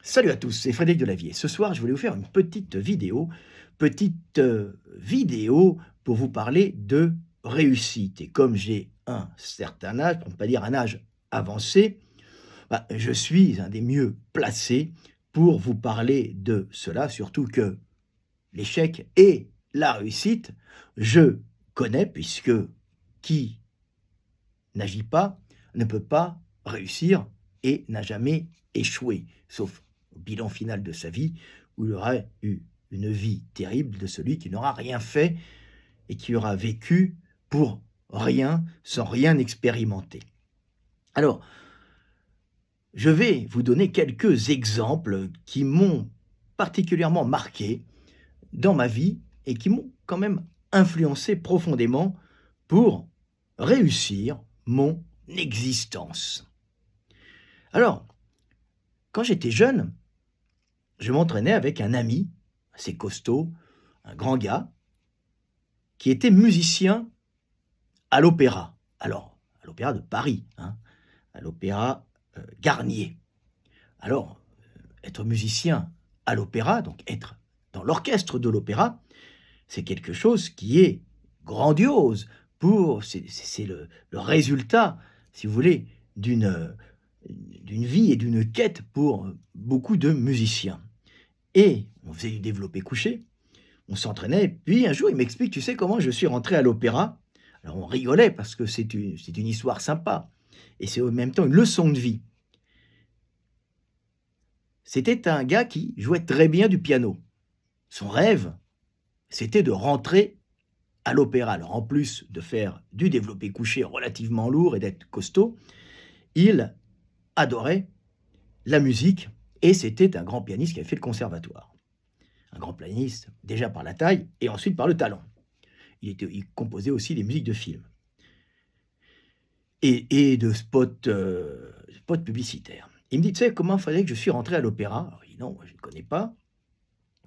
Salut à tous, c'est Frédéric Delavier. Ce soir, je voulais vous faire une petite vidéo pour vous parler de réussite. Et comme j'ai un certain âge, pour ne pas dire un âge avancé, je suis un des mieux placés pour vous parler de cela, surtout que l'échec et la réussite, je connais, puisque qui n'agit pas ne peut pas réussir et n'a jamais échoué, sauf au bilan final de sa vie, où il aura eu une vie terrible de celui qui n'aura rien fait et qui aura vécu pour rien, sans rien expérimenter. Alors, je vais vous donner quelques exemples qui m'ont particulièrement marqué dans ma vie et qui m'ont quand même influencé profondément pour réussir mon existence. Alors, quand j'étais jeune, je m'entraînais avec un ami assez costaud, un grand gars, qui était musicien à l'opéra. Alors, à l'opéra de Paris, hein, à l'opéra Garnier. Alors, être musicien à l'opéra, donc être dans l'orchestre de l'opéra, c'est quelque chose qui est grandiose. C'est le résultat, si vous voulez, d'une vie et d'une quête pour beaucoup de musiciens. Et on faisait du développé couché, on s'entraînait, puis un jour il m'explique: «Tu sais comment je suis rentré à l'opéra?» Alors on rigolait parce que c'est une histoire sympa et c'est en même temps une leçon de vie. C'était un gars qui jouait très bien du piano. Son rêve, c'était de rentrer à l'opéra. Alors en plus de faire du développé couché relativement lourd et d'être costaud, il adorait la musique et c'était un grand pianiste qui avait fait le conservatoire. Un grand pianiste déjà par la taille et ensuite par le talent. Il composait aussi des musiques de films et de spots publicitaires. Il me dit: «Tu sais comment il fallait que je suis rentré à l'opéra?» Alors je dis: «Non, moi je ne connais pas».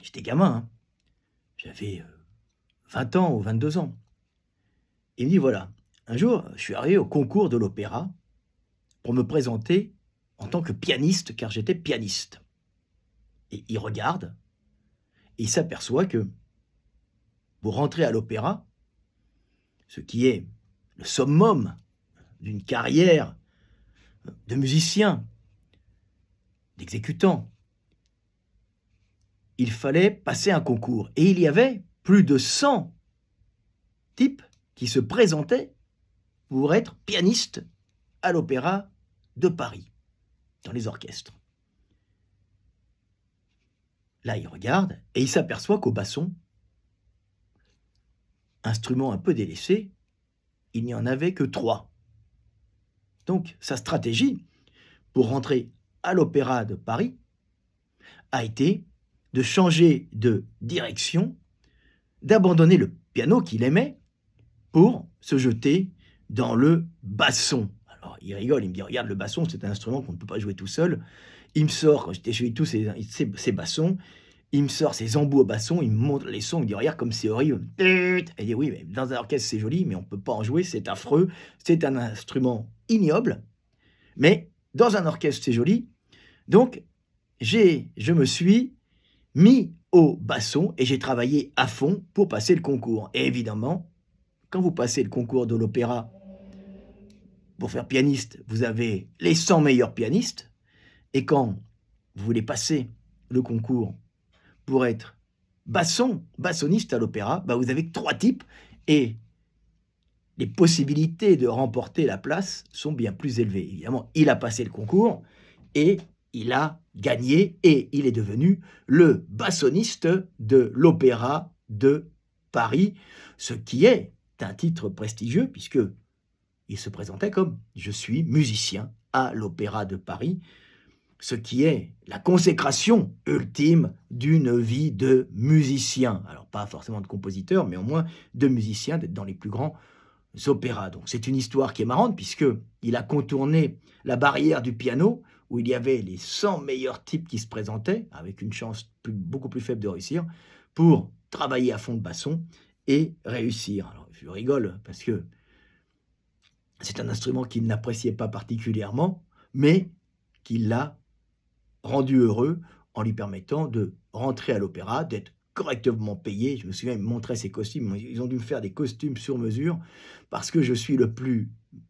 J'étais gamin, hein, j'avais 20 ans ou 22 ans. Il me dit: «Voilà, un jour, je suis arrivé au concours de l'opéra pour me présenter en tant que pianiste, car j'étais pianiste». Et il regarde et il s'aperçoit que pour rentrer à l'opéra, ce qui est le summum d'une carrière de musicien, d'exécutant, il fallait passer un concours. Et il y avait plus de 100 types qui se présentaient pour être pianistes à l'Opéra de Paris, dans les orchestres. Là, il regarde et il s'aperçoit qu'au basson, instrument un peu délaissé, il n'y en avait que 3. Donc, sa stratégie pour rentrer à l'Opéra de Paris a été de changer de direction, d'abandonner le piano qu'il aimait pour se jeter dans le basson. Alors, il rigole, il me dit: «Regarde, le basson, c'est un instrument qu'on ne peut pas jouer tout seul». Il me sort, quand j'étais chez lui, tous ces bassons, il me sort ses embouts au basson, il me montre les sons, il me dit: «Regarde comme c'est horrible». Et il dit: «Oui, mais dans un orchestre, c'est joli, mais on ne peut pas en jouer, c'est affreux, c'est un instrument ignoble, mais dans un orchestre, c'est joli». Donc, je me suis mis au basson et j'ai travaillé à fond pour passer le concours. Et évidemment, quand vous passez le concours de l'opéra pour faire pianiste, vous avez les 100 meilleurs pianistes. Et quand vous voulez passer le concours pour être bassoniste à l'opéra, vous avez que 3 types et les possibilités de remporter la place sont bien plus élevées. Évidemment, il a passé le concours et il a gagné et il est devenu le bassoniste de l'Opéra de Paris, ce qui est un titre prestigieux puisque il se présentait comme: «Je suis musicien à l'Opéra de Paris», ce qui est la consécration ultime d'une vie de musicien. Alors pas forcément de compositeur, mais au moins de musicien, d'être dans les plus grands opéras. Donc c'est une histoire qui est marrante puisqu'il a contourné la barrière du piano où il y avait les 100 meilleurs types qui se présentaient, avec une chance beaucoup plus faible de réussir, pour travailler à fond le basson et réussir. Alors je rigole parce que c'est un instrument qu'il n'appréciait pas particulièrement, mais qu'il l'a rendu heureux en lui permettant de rentrer à l'opéra, d'être correctement payé. Je me souviens, il me montrait ses costumes. Ils ont dû me faire des costumes sur mesure parce que je suis le plus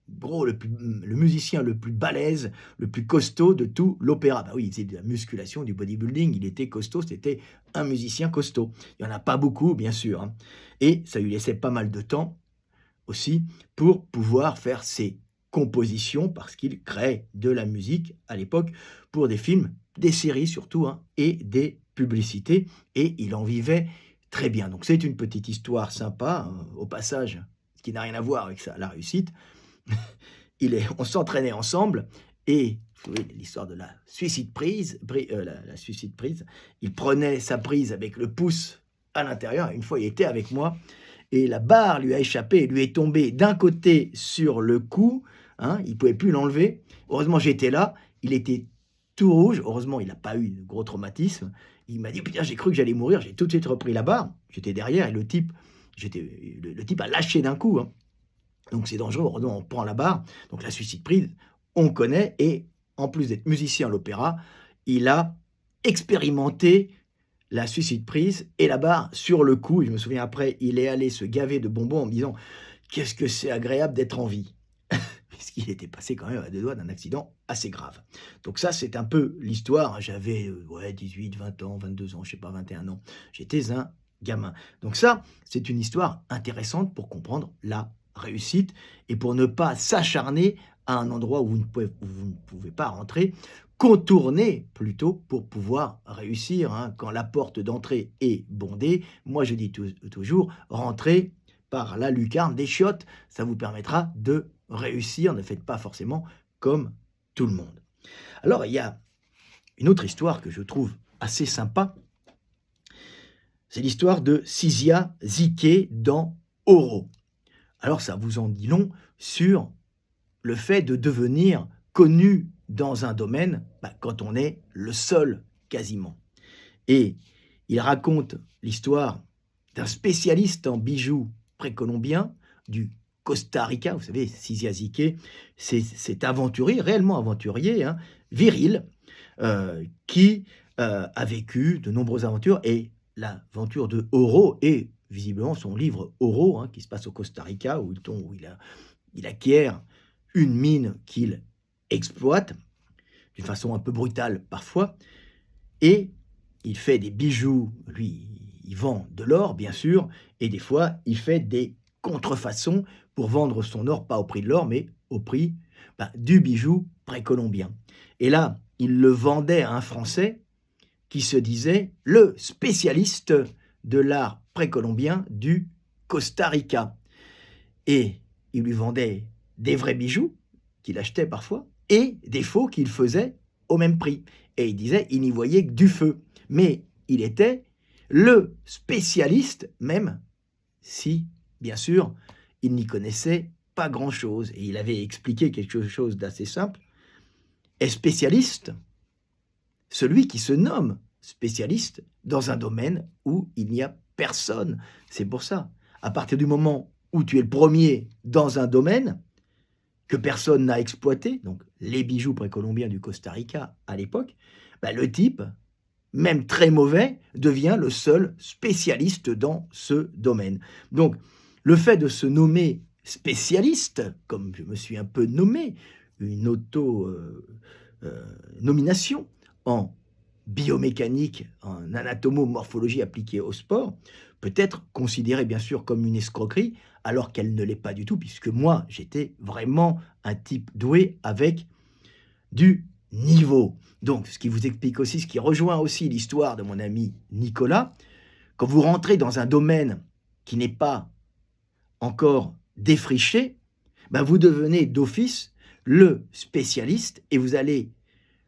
gros, le musicien le plus balèze, le plus costaud de tout l'opéra. Bah oui, il faisait de la musculation, du bodybuilding, il était costaud, c'était un musicien costaud. Il n'y en a pas beaucoup, bien sûr, hein. Et ça lui laissait pas mal de temps aussi pour pouvoir faire ses compositions parce qu'il crée de la musique à l'époque pour des films, des séries surtout, hein, et des publicités, et il en vivait très bien. Donc c'est une petite histoire sympa, au passage, qui n'a rien à voir avec ça, la réussite. On s'entraînait ensemble et vous savez, l'histoire de la suicide prise, la suicide prise, il prenait sa prise avec le pouce à l'intérieur. Une fois, il était avec moi et la barre lui a échappé et lui est tombée d'un côté sur le cou, hein, il ne pouvait plus l'enlever. Heureusement, j'étais là, il était tout rouge. Heureusement, il n'a pas eu de gros traumatisme. Il m'a dit, putain, j'ai cru que j'allais mourir. J'ai tout de suite repris la barre. J'étais derrière et le type a lâché d'un coup, hein. Donc c'est dangereux, heureusement, on prend la barre. Donc la suicide prise, on connaît. Et en plus d'être musicien à l'opéra, il a expérimenté la suicide prise et la barre sur le cou. Et je me souviens après, il est allé se gaver de bonbons en me disant « Qu'est-ce que c'est agréable d'être en vie ?» Puisqu'il était passé quand même à 2 doigts d'un accident assez grave. Donc ça, c'est un peu l'histoire, hein. J'avais 18, 20 ans, 22 ans, je sais pas, 21 ans. J'étais un gamin. Donc ça, c'est une histoire intéressante pour comprendre la réussite et pour ne pas s'acharner à un endroit où vous ne pouvez pas rentrer, contourner plutôt pour pouvoir réussir, hein. Quand la porte d'entrée est bondée, moi je dis toujours, rentrez par la lucarne des chiottes, ça vous permettra de réussir, ne faites pas forcément comme tout le monde. Alors il y a une autre histoire que je trouve assez sympa, c'est l'histoire de Sizia Ziquet dans Oro. Alors ça vous en dit long sur le fait de devenir connu dans un domaine quand on est le seul quasiment. Et il raconte l'histoire d'un spécialiste en bijoux précolombiens du Costa Rica. Vous savez, Sizia Ziquet, c'est cet aventurier, réellement aventurier, hein, viril, qui a vécu de nombreuses aventures. Et l'aventure de Oro est visiblement son livre Oro, hein, qui se passe au Costa Rica, où il acquiert une mine qu'il exploite d'une façon un peu brutale parfois, et il fait des bijoux, lui, il vend de l'or, bien sûr, et des fois, il fait des contrefaçons pour vendre son or, pas au prix de l'or, mais au prix du bijou précolombien. Et là, il le vendait à un Français qui se disait le spécialiste de l'art précolombien du Costa Rica. Et il lui vendait des vrais bijoux qu'il achetait parfois et des faux qu'il faisait au même prix. Et il disait, il n'y voyait que du feu. Mais il était le spécialiste, même si, bien sûr, il n'y connaissait pas grand-chose. Et il avait expliqué quelque chose d'assez simple. Est spécialiste celui qui se nomme spécialiste dans un domaine où il n'y a personne. C'est pour ça. À partir du moment où tu es le premier dans un domaine que personne n'a exploité, donc les bijoux précolombiens du Costa Rica à l'époque, le type, même très mauvais, devient le seul spécialiste dans ce domaine. Donc, le fait de se nommer spécialiste, comme je me suis un peu nommé, une auto-nomination en biomécanique, en anatomomorphologie appliquée au sport, peut être considérée bien sûr comme une escroquerie, alors qu'elle ne l'est pas du tout, puisque moi, j'étais vraiment un type doué avec du niveau. Donc, ce qui vous explique aussi, ce qui rejoint aussi l'histoire de mon ami Nicolas, quand vous rentrez dans un domaine qui n'est pas encore défriché, vous devenez d'office le spécialiste et vous allez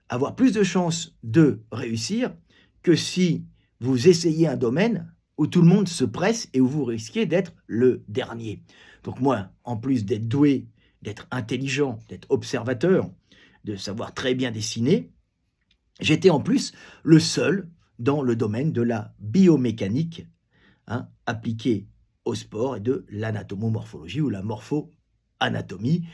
avoir plus de chances de réussir que si vous essayez un domaine où tout le monde se presse et où vous risquez d'être le dernier. Donc moi, en plus d'être doué, d'être intelligent, d'être observateur, de savoir très bien dessiner, j'étais en plus le seul dans le domaine de la biomécanique, hein, appliquée au sport et de l'anatomomorphologie ou la morpho-anatomie,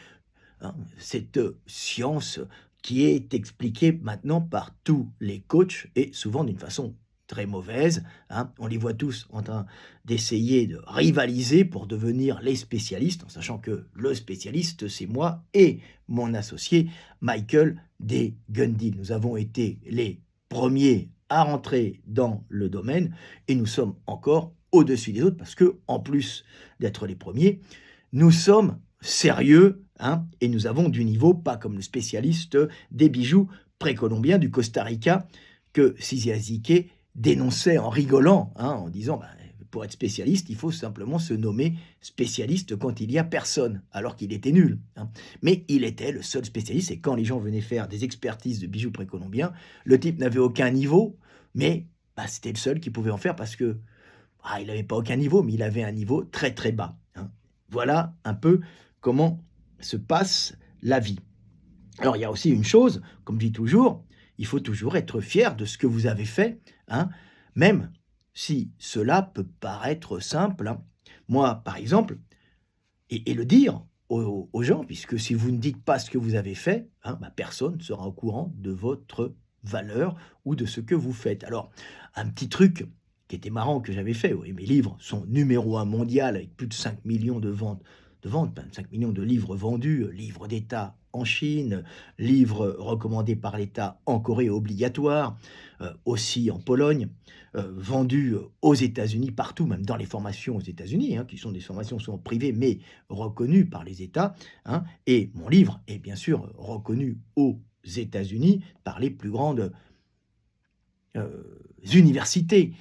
hein, cette science qui est expliqué maintenant par tous les coachs et souvent d'une façon très mauvaise, hein. On les voit tous en train d'essayer de rivaliser pour devenir les spécialistes, en sachant que le spécialiste, c'est moi et mon associé Michael Desgundil. Nous avons été les premiers à rentrer dans le domaine et nous sommes encore au-dessus des autres parce que, en plus d'être les premiers, nous sommes sérieux, hein, et nous avons du niveau, pas comme le spécialiste des bijoux précolombiens du Costa Rica que Siziaziké dénonçait en rigolant, hein, en disant pour être spécialiste, il faut simplement se nommer spécialiste quand il y a personne, alors qu'il était nul, hein. Mais il était le seul spécialiste, et quand les gens venaient faire des expertises de bijoux précolombiens, le type n'avait aucun niveau, mais c'était le seul qui pouvait en faire parce que il n'avait pas aucun niveau, mais il avait un niveau très très bas, hein. Voilà un peu comment se passe la vie. Alors, il y a aussi une chose, comme je dis toujours, il faut toujours être fier de ce que vous avez fait, hein, même si cela peut paraître simple, hein. Moi, par exemple, et le dire aux gens, puisque si vous ne dites pas ce que vous avez fait, hein, personne ne sera au courant de votre valeur ou de ce que vous faites. Alors, un petit truc qui était marrant que j'avais fait, oui, mes livres sont numéro 1 mondial avec plus de 5 millions de ventes, 5 millions de livres vendus, livres d'État en Chine, livres recommandés par l'État en Corée obligatoire, aussi en Pologne, vendus aux États-Unis, partout, même dans les formations aux États-Unis, hein, qui sont des formations souvent privées, mais reconnues par les États, hein, et mon livre est bien sûr reconnu aux États-Unis par les plus grandes universités.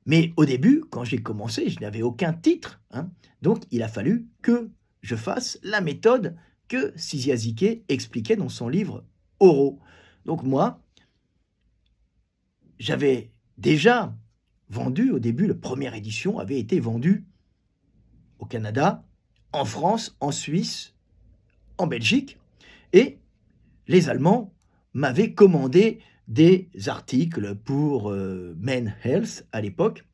Mais au début, quand j'ai commencé, je n'avais aucun titre, hein, donc il a fallu que je fasse la méthode que Siziaziké expliquait dans son livre Oro. Donc moi, j'avais déjà vendu au début, la première édition avait été vendue au Canada, en France, en Suisse, en Belgique, et les Allemands m'avaient commandé des articles pour Men Health à l'époque.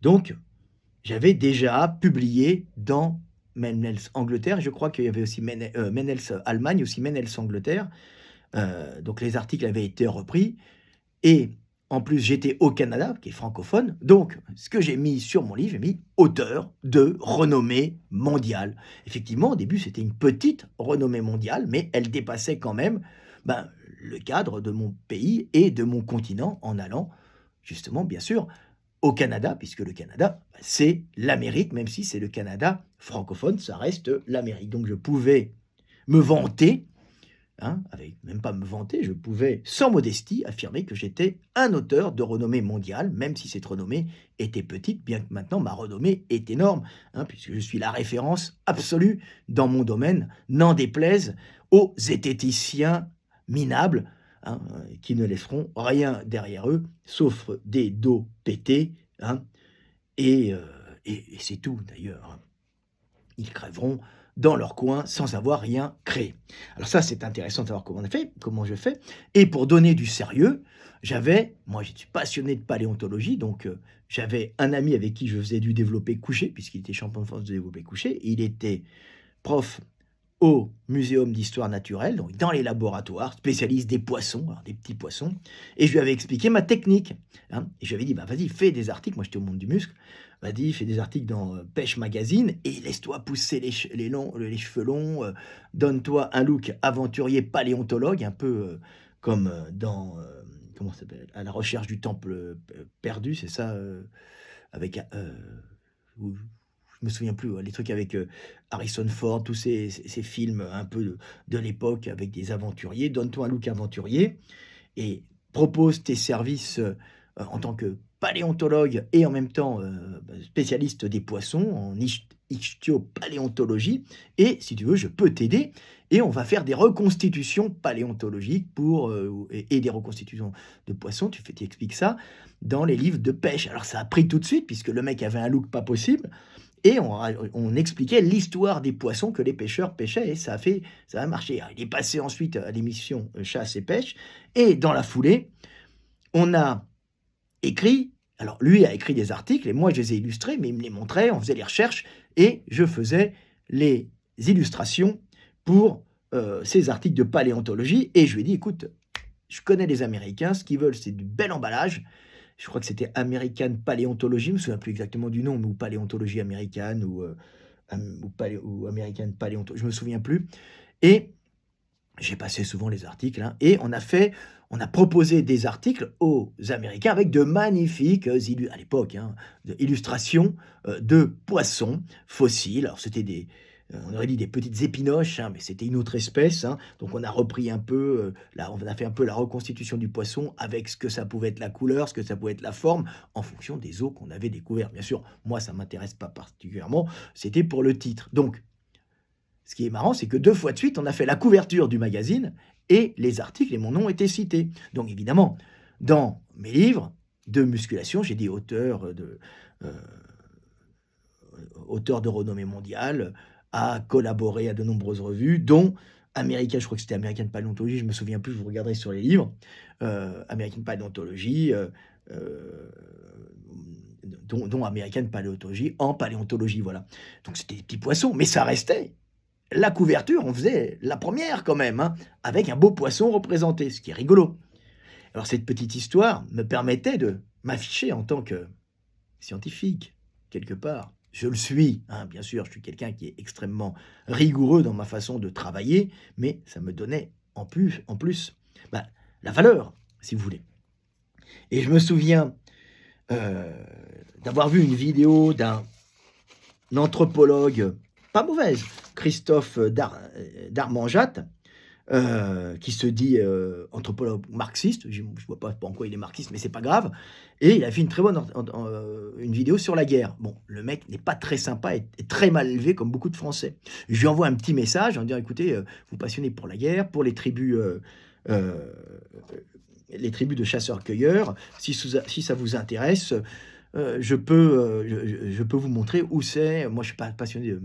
Donc, j'avais déjà publié dans Men Health Angleterre, je crois qu'il y avait aussi Men Health Allemagne, aussi Men Health Angleterre. Donc les articles avaient été repris et en plus j'étais au Canada, qui est francophone, donc ce que j'ai mis sur mon livre, j'ai mis auteur de renommée mondiale. Effectivement, au début c'était une petite renommée mondiale, mais elle dépassait quand même le cadre de mon pays et de mon continent en allant justement, bien sûr, au Canada, puisque le Canada, c'est l'Amérique, même si c'est le Canada francophone, ça reste l'Amérique. Donc je pouvais me vanter, hein, même pas me vanter, je pouvais sans modestie affirmer que j'étais un auteur de renommée mondiale, même si cette renommée était petite, bien que maintenant ma renommée est énorme, hein, puisque je suis la référence absolue dans mon domaine, n'en déplaise aux zététiciens minables, hein, qui ne laisseront rien derrière eux, sauf des dos pétés, hein, et c'est tout d'ailleurs, hein. Ils crèveront dans leur coin sans avoir rien créé. Alors ça, c'est intéressant de savoir comment je fais. Et pour donner du sérieux, moi je suis passionné de paléontologie, donc j'avais un ami avec qui je faisais du développé couché, puisqu'il était champion de France de développé couché, il était prof au Muséum d'histoire naturelle, donc dans les laboratoires, spécialiste des poissons, alors des petits poissons, et je lui avais expliqué ma technique, hein, et je lui avais dit, vas-y, fais des articles, moi j'étais au monde du muscle, vas-y, fais des articles dans Pêche Magazine, et laisse-toi pousser les cheveux longs, donne-toi un look aventurier paléontologue, un peu comme dans, comment ça s'appelle, À la recherche du temple perdu, c'est ça, avec... je me souviens plus, les trucs avec Harrison Ford, tous ces films un peu de l'époque avec des aventuriers. Donne-toi un look aventurier et propose tes services en tant que paléontologue et en même temps spécialiste des poissons en ichtyopaléontologie. Et si tu veux, je peux t'aider. Et on va faire des reconstitutions paléontologiques et des reconstitutions de poissons. Tu expliques ça dans les livres de pêche. Alors ça a pris tout de suite puisque le mec avait un look pas possible. Et on expliquait l'histoire des poissons que les pêcheurs pêchaient, et ça a marché. Alors, il est passé ensuite à l'émission Chasse et Pêche, et dans la foulée, on a écrit, alors lui a écrit des articles, et moi je les ai illustrés, mais il me les montrait, on faisait les recherches, et je faisais les illustrations pour ces articles de paléontologie et je lui ai dit: «Écoute, je connais les Américains, ce qu'ils veulent, c'est du bel emballage». Je crois que c'était American Paléontologie, je me souviens plus exactement du nom, mais ou paléontologie américaine ou American Paléontologie, je me souviens plus et j'ai passé souvent les articles, hein, et on a proposé des articles aux Américains avec de magnifiques, à l'époque, hein, illustrations, de poissons fossiles. Alors c'était on aurait dit des petites épinoches, hein, mais c'était une autre espèce, hein. Donc on a repris un peu, on a fait un peu la reconstitution du poisson avec ce que ça pouvait être la couleur, ce que ça pouvait être la forme, en fonction des os qu'on avait découverts. Bien sûr, moi ça m'intéresse pas particulièrement, c'était pour le titre. Donc ce qui est marrant, c'est que 2 fois de suite, on a fait la couverture du magazine et les articles et mon nom étaient cités. Donc évidemment, dans mes livres de musculation, j'ai dit heu, auteur de renommée mondiale, a collaboré à de nombreuses revues, dont American, je crois que c'était American Paléontologie, je me souviens plus, je vous regarderai sur les livres, American Paléontologie, heu, dont American Paléontologie en paléontologie, voilà. Donc c'était des petits poissons, mais ça restait la couverture, on faisait la première quand même, hein, avec un beau poisson représenté, ce qui est rigolo. Alors cette petite histoire me permettait de m'afficher en tant que scientifique, quelque part. Je le suis, hein, bien sûr, je suis quelqu'un qui est extrêmement rigoureux dans ma façon de travailler, mais ça me donnait en plus, bah, la valeur, si vous voulez. Et je me souviens, heu, d'avoir vu une vidéo d'un anthropologue, pas mauvaise, Christophe Darmanjat, qui se dit, anthropologue marxiste. Je vois pas en quoi il est marxiste, mais c'est pas grave et il a fait une très bonne une vidéo sur la guerre. Bon, le mec n'est pas très sympa et très mal élevé comme beaucoup de Français. Je lui envoie un petit message en disant: «Écoutez, vous passionnez pour la guerre, pour heu, les tribus de chasseurs-cueilleurs, si ça vous intéresse, je peux vous montrer où c'est». Moi, je suis pas passionné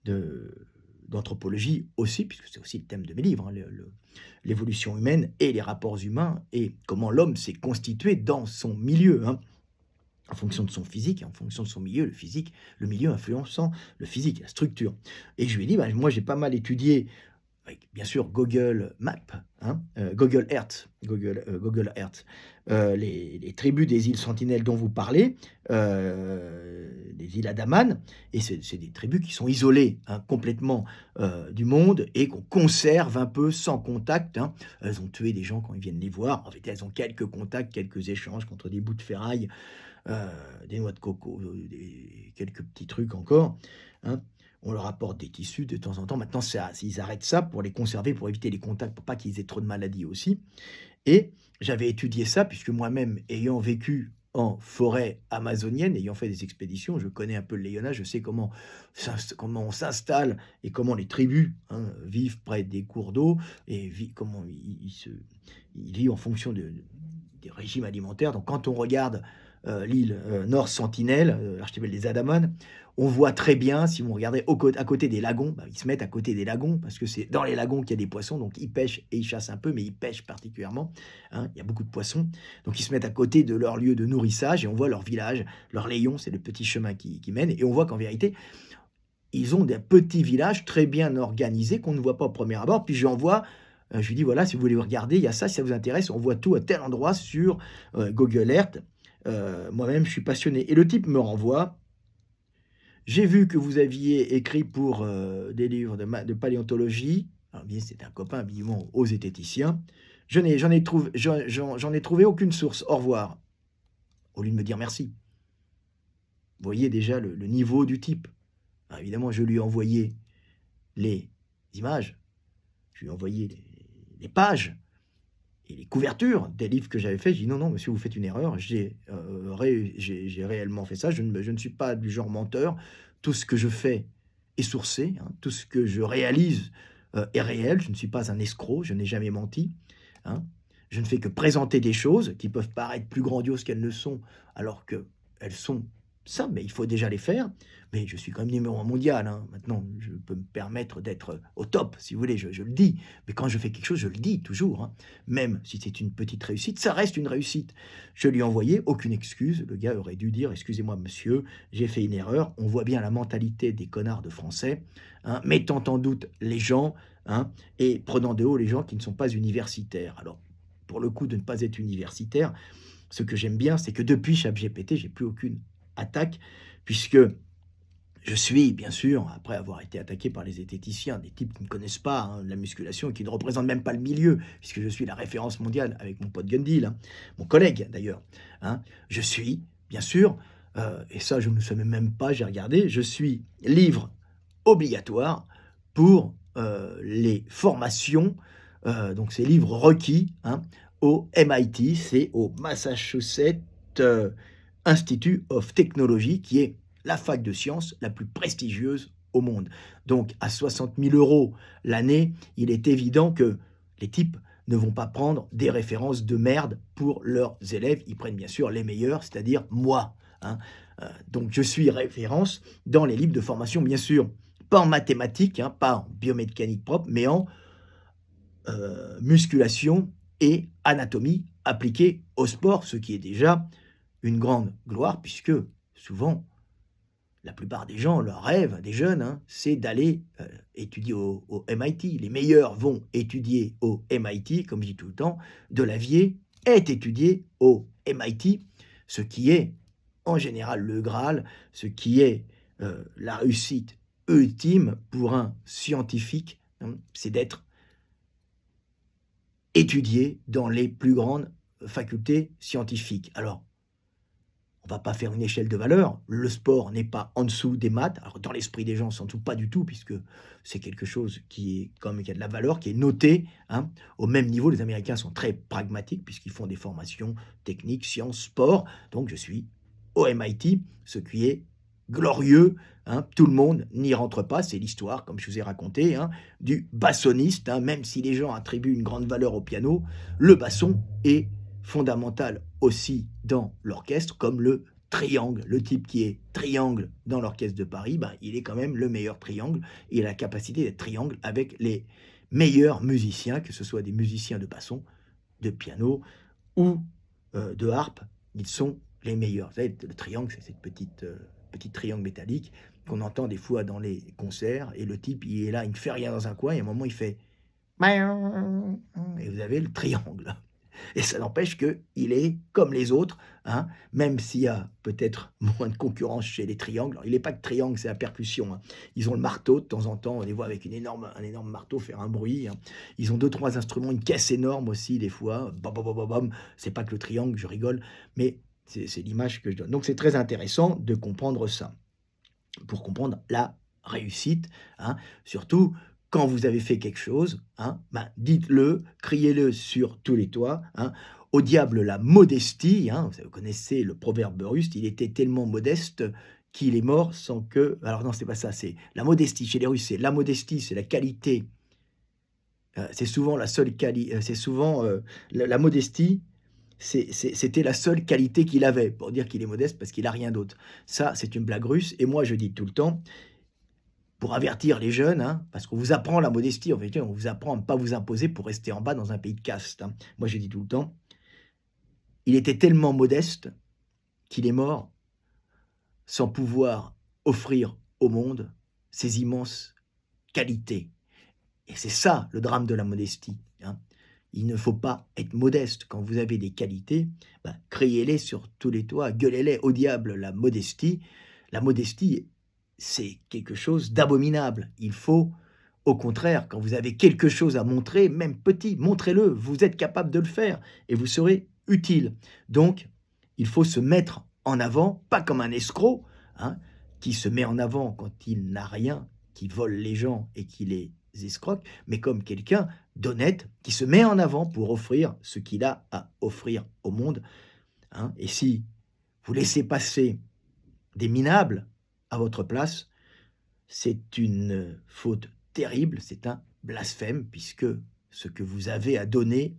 de d'anthropologie aussi, puisque c'est aussi le thème de mes livres, hein, l'évolution humaine et les rapports humains et comment l'homme s'est constitué dans son milieu, hein, en fonction de son physique et en fonction de son milieu, le milieu influençant le physique, la structure. Et je lui ai dit: «Bah, moi j'ai pas mal étudié avec bien sûr Google Maps, hein, Google Earth, les tribus des îles Sentinelles dont vous parlez, des îles Andaman et c'est des tribus qui sont isolées, hein, complètement, du monde et qu'on conserve un peu sans contact, hein. Elles ont tué des gens quand ils viennent les voir. En fait, elles ont quelques contacts, quelques échanges contre des bouts de ferraille, heu, des noix de coco, quelques petits trucs encore, hein. On leur apporte des tissus de temps en temps. Maintenant, ça ils arrêtent ça pour les conserver, pour éviter les contacts, pour pas qu'ils aient trop de maladies aussi et j'avais étudié ça puisque moi-même, ayant vécu en forêt amazonienne, ayant fait des expéditions, je connais un peu le Léona, je sais comment on s'installe et comment les tribus, hein, vivent près des cours d'eau et comment ils vivent en fonction des régimes alimentaires. Donc quand on regarde, l'île, Nord Sentinelle, l'archipel des Andaman, on voit très bien, si vous regardez à côté des lagons, bah, ils se mettent à côté des lagons parce que c'est dans les lagons qu'il y a des poissons, donc ils pêchent et ils chassent un peu, mais ils pêchent particulièrement, hein, il y a beaucoup de poissons. Donc ils se mettent à côté de leur lieu de nourrissage et on voit leur village, leur layon, c'est le petit chemin qui mène et on voit qu'en vérité, ils ont des petits villages très bien organisés qu'on ne voit pas au premier abord. Puis j'envoie, je lui dis: «Voilà, si vous voulez regarder, il y a ça, si ça vous intéresse, on voit tout à tel endroit sur, Google Earth». Moi-même, je suis passionné et le type me renvoie: «J'ai vu que vous aviez écrit pour, des livres de paléontologie». Alors bien, c'était un copain habillement aux zététiciens. J'en ai trouvé aucune source. Au revoir». Au lieu de me dire merci. Vous voyez déjà le niveau du type. Alors évidemment, je lui ai envoyé les images, je lui ai envoyé les pages et les couvertures des livres que j'avais faits. Je dis: «Non, non, monsieur, vous faites une erreur. J'ai réellement fait ça. Je ne suis pas du genre menteur. Tout ce que je fais est sourcé, hein. Tout ce que je réalise, est réel. Je ne suis pas un escroc. Je n'ai jamais menti, hein. Je ne fais que présenter des choses qui peuvent paraître plus grandioses qu'elles ne sont, alors qu'elles sont simples, mais il faut déjà les faire. Mais je suis quand même numéro 1 mondial, hein. Maintenant, je peux me permettre d'être au top, si vous voulez, je le dis. Mais quand je fais quelque chose, je le dis toujours, hein. Même si c'est une petite réussite, ça reste une réussite. Je lui ai envoyé, aucune excuse. Le gars aurait dû dire: «Excusez-moi monsieur, j'ai fait une erreur». On voit bien la mentalité des connards de Français, hein, mettant en doute les gens, hein, et prenant de haut les gens qui ne sont pas universitaires. Alors, pour le coup de ne pas être universitaire, ce que j'aime bien, c'est que depuis ChatGPT, j'ai plus aucune attaque, puisque je suis, bien sûr, après avoir été attaqué par les zététiciens, des types qui ne connaissent pas hein, la musculation et qui ne représentent même pas le milieu, puisque je suis la référence mondiale avec mon pote Gundil, hein, mon collègue d'ailleurs. Hein. Je suis, bien sûr, et ça je ne savais même pas, j'ai regardé, je suis livre obligatoire pour les formations, donc ces livres requis hein, au MIT, c'est au Massachusetts euh, Institute of Technology, qui est la fac de sciences la plus prestigieuse au monde. Donc, à 60 000 euros l'année, il est évident que les types ne vont pas prendre des références de merde pour leurs élèves. Ils prennent bien sûr les meilleurs, c'est-à-dire moi. Hein. Donc, je suis référence dans les livres de formation, bien sûr, pas en mathématiques, hein, pas en biomécanique propre, mais en musculation et anatomie appliquée au sport, ce qui est déjà une grande gloire, puisque souvent, la plupart des gens, leur rêve, des jeunes, hein, c'est d'aller étudier au MIT. Les meilleurs vont étudier au MIT, comme je dis tout le temps. Delavier est étudié au MIT, ce qui est en général le Graal, ce qui est la réussite ultime pour un scientifique, hein, c'est d'être étudié dans les plus grandes facultés scientifiques. Alors, on va pas faire une échelle de valeur. Le sport n'est pas en dessous des maths. Alors, dans l'esprit des gens, c'est en dessous pas du tout, puisque c'est quelque chose qui est comme qui a de la valeur, qui est noté hein, au même niveau. Les Américains sont très pragmatiques, puisqu'ils font des formations techniques, sciences, sport. Donc, je suis au MIT, ce qui est glorieux. Hein, tout le monde n'y rentre pas. C'est l'histoire, comme je vous ai raconté, hein, du bassoniste. Hein, même si les gens attribuent une grande valeur au piano, le basson est fondamental aussi dans l'orchestre, comme le triangle. Le type qui est triangle dans l'orchestre de Paris, ben, il est quand même le meilleur triangle. Il a la capacité d'être triangle avec les meilleurs musiciens, que ce soit des musiciens de basson, de piano ou de harpe. Ils sont les meilleurs. Vous savez, le triangle, c'est cette petite triangle métallique qu'on entend des fois dans les concerts. Et le type, il est là, il ne fait rien dans un coin. Et à un moment, il fait... Et vous avez le triangle. Et ça n'empêche qu'il est comme les autres, hein, même s'il y a peut-être moins de concurrence chez les triangles. Alors, il n'est pas que triangle, c'est la percussion. Hein. Ils ont le marteau, de temps en temps, on les voit avec un énorme marteau faire un bruit. Hein. Ils ont 2-3 instruments, une caisse énorme aussi, des fois. Bam, bam, bam, bam. C'est pas que le triangle, je rigole, mais c'est l'image que je donne. Donc c'est très intéressant de comprendre ça, pour comprendre la réussite, hein, surtout quand vous avez fait quelque chose, hein, ben, dites-le, criez-le sur tous les toits. Hein. Au diable la modestie, hein, vous connaissez le proverbe russe, il était tellement modeste qu'il est mort sans que... Alors non, c'est pas ça, c'est la modestie. Chez les Russes, c'est la modestie, c'est la qualité. C'est souvent la seule qualité, c'est souvent la modestie, c'était la seule qualité qu'il avait, pour dire qu'il est modeste parce qu'il a rien d'autre. Ça, c'est une blague russe, et moi je dis tout le temps, pour avertir les jeunes, hein, parce qu'on vous apprend la modestie, en fait, on vous apprend à ne pas vous imposer pour rester en bas dans un pays de caste. Hein. Moi, je dis tout le temps, il était tellement modeste qu'il est mort sans pouvoir offrir au monde ses immenses qualités. Et c'est ça le drame de la modestie. Hein. Il ne faut pas être modeste. Quand vous avez des qualités, ben, criez-les sur tous les toits, gueulez-les au diable la modestie. La modestie, c'est quelque chose d'abominable. Il faut, au contraire, quand vous avez quelque chose à montrer, même petit, montrez-le. Vous êtes capable de le faire et vous serez utile. Donc, il faut se mettre en avant, pas comme un escroc, hein, qui se met en avant quand il n'a rien, qui vole les gens et qui les escroque, mais comme quelqu'un d'honnête qui se met en avant pour offrir ce qu'il a à offrir au monde. Hein. Et si vous laissez passer des minables à votre place, c'est une faute terrible, c'est un blasphème, puisque ce que vous avez à donner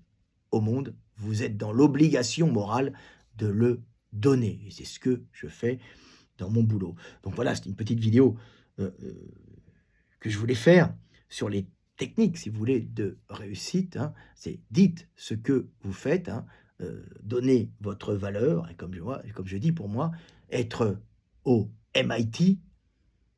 au monde, vous êtes dans l'obligation morale de le donner. Et c'est ce que je fais dans mon boulot. Donc voilà, c'est une petite vidéo que je voulais faire sur les techniques, si vous voulez, de réussite. Hein. C'est dites ce que vous faites, hein, donnez votre valeur, et comme je dis, pour moi, être au MIT,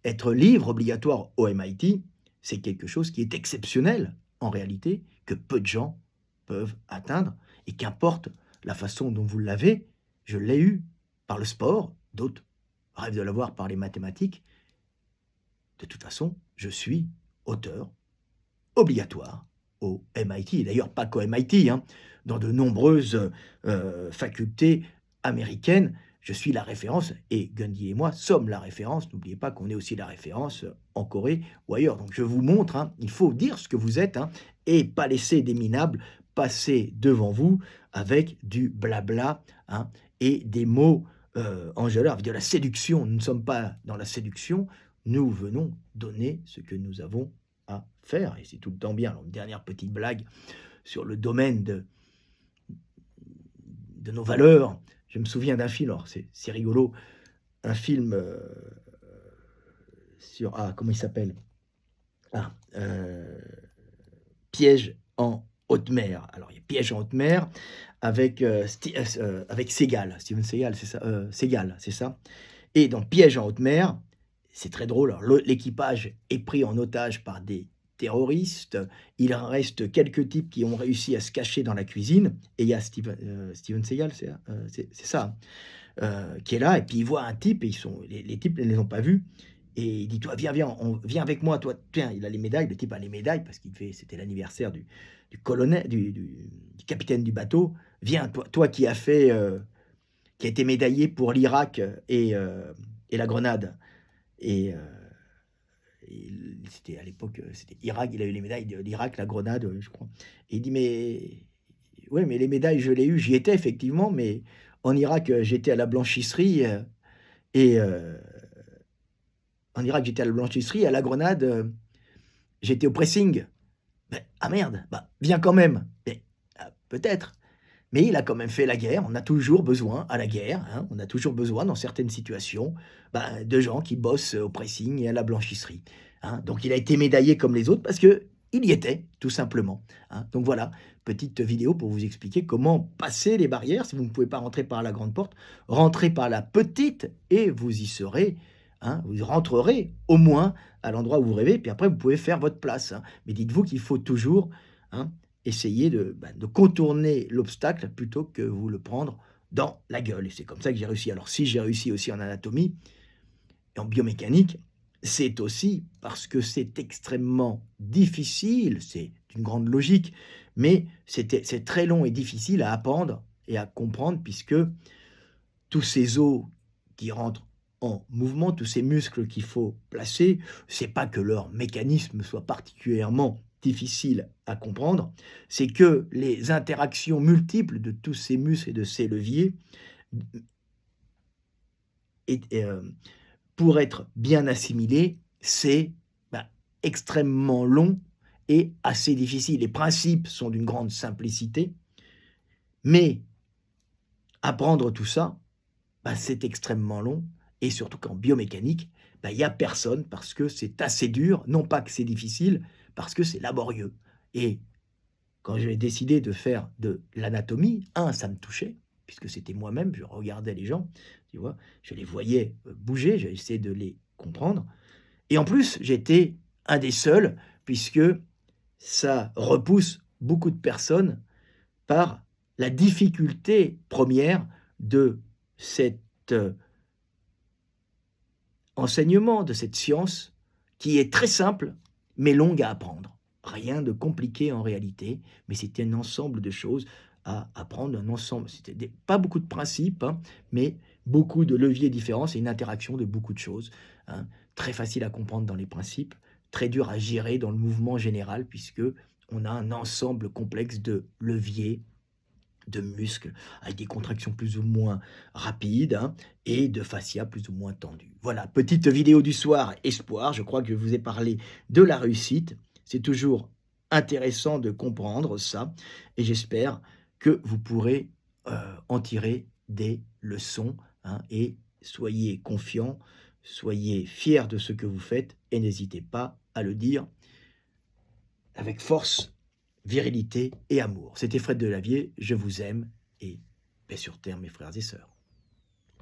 être livre obligatoire au MIT, c'est quelque chose qui est exceptionnel, en réalité, que peu de gens peuvent atteindre, et qu'importe la façon dont vous l'avez, je l'ai eu par le sport, d'autres rêvent de l'avoir par les mathématiques. De toute façon, je suis auteur obligatoire au MIT, d'ailleurs pas qu'au MIT, hein, dans de nombreuses facultés américaines, je suis la référence, et Gundy et moi sommes la référence. N'oubliez pas qu'on est aussi la référence en Corée ou ailleurs. Donc je vous montre, hein, il faut dire ce que vous êtes, hein, et pas laisser des minables passer devant vous avec du blabla, hein, et des mots enjôleurs, de la séduction. Nous ne sommes pas dans la séduction, nous venons donner ce que nous avons à faire, et c'est tout le temps bien. Alors, une dernière petite blague sur le domaine de nos valeurs. Je me souviens d'un film, alors c'est rigolo, un film sur, comment il s'appelle? Piège en haute mer. Alors, il y a Piège en haute mer avec, avec Seagal, Steven Seagal, c'est ça? Seagal, c'est ça? Et dans Piège en haute mer, c'est très drôle, alors l'équipage est pris en otage par des terroristes, il en reste quelques types qui ont réussi à se cacher dans la cuisine, et il y a Steven Seagal, c'est ça, qui est là, et puis il voit un type, et les types ne les ont pas vus, et il dit: «Toi, viens avec moi, toi, tiens», il a les médailles, le type a les médailles parce c'était l'anniversaire du colonel, du capitaine du bateau. «Viens, toi qui qui a été médaillé pour l'Irak et la grenade», et c'était à l'époque, c'était Irak, il a eu les médailles de l'Irak, la grenade, je crois, et il dit: «Mais ouais, mais les médailles, je l'ai eu, j'y étais effectivement, mais en Irak, j'étais à la blanchisserie, et en Irak, j'étais à la blanchisserie, à la grenade, j'étais au pressing». Ah merde, bah, viens quand même. Mais, peut-être, mais il a quand même fait la guerre. On a toujours besoin à la guerre, hein, on a toujours besoin dans certaines situations, de gens qui bossent au pressing et à la blanchisserie, hein. Donc il a été médaillé comme les autres parce qu'il y était, tout simplement, hein. Donc voilà, petite vidéo pour vous expliquer comment passer les barrières. Si vous ne pouvez pas rentrer par la grande porte, rentrez par la petite et vous y serez, hein. Vous rentrerez au moins à l'endroit où vous rêvez, puis après vous pouvez faire votre place, hein. Mais dites-vous qu'il faut toujours, hein, essayer de contourner l'obstacle plutôt que vous le prendre dans la gueule, et c'est comme ça que j'ai réussi. Alors si j'ai réussi aussi en anatomie et en biomécanique, c'est aussi parce que c'est extrêmement difficile, c'est une grande logique, mais c'est très long et difficile à apprendre et à comprendre, puisque tous ces os qui rentrent en mouvement, tous ces muscles qu'il faut placer, c'est pas que leur mécanisme soit particulièrement difficile à comprendre, c'est que les interactions multiples de tous ces muscles et de ces leviers, pour être bien assimilés, c'est, extrêmement long et assez difficile. Les principes sont d'une grande simplicité, mais apprendre tout ça, c'est extrêmement long, et surtout qu'en biomécanique, il y a personne, parce que c'est assez dur, non pas que c'est difficile, parce que c'est laborieux. Et quand j'ai décidé de faire de l'anatomie, ça me touchait, puisque c'était moi-même, je regardais les gens, tu vois? Je les voyais, bouger, j'essayais de les comprendre, et en plus, j'étais un des seuls, puisque ça repousse beaucoup de personnes par la difficulté première de cet enseignement, de cette science qui est très simple, mais longue à apprendre. Rien de compliqué en réalité, mais c'était un ensemble de choses à apprendre, un ensemble. Pas beaucoup de principes, hein, mais beaucoup de leviers différents. C'est une interaction de beaucoup de choses, hein. Très facile à comprendre dans les principes, très dur à gérer dans le mouvement général, puisque on a un ensemble complexe de leviers, de muscles, avec des contractions plus ou moins rapides, hein, et de fascia plus ou moins tendus. Voilà, petite vidéo du soir, espoir. Je crois que je vous ai parlé de la réussite. C'est toujours intéressant de comprendre ça, et j'espère que vous pourrez en tirer des leçons, hein, et soyez confiants, soyez fiers de ce que vous faites, et n'hésitez pas à le dire avec force, virilité et amour. C'était Fred Delavier, je vous aime, et paix sur terre, mes frères et sœurs.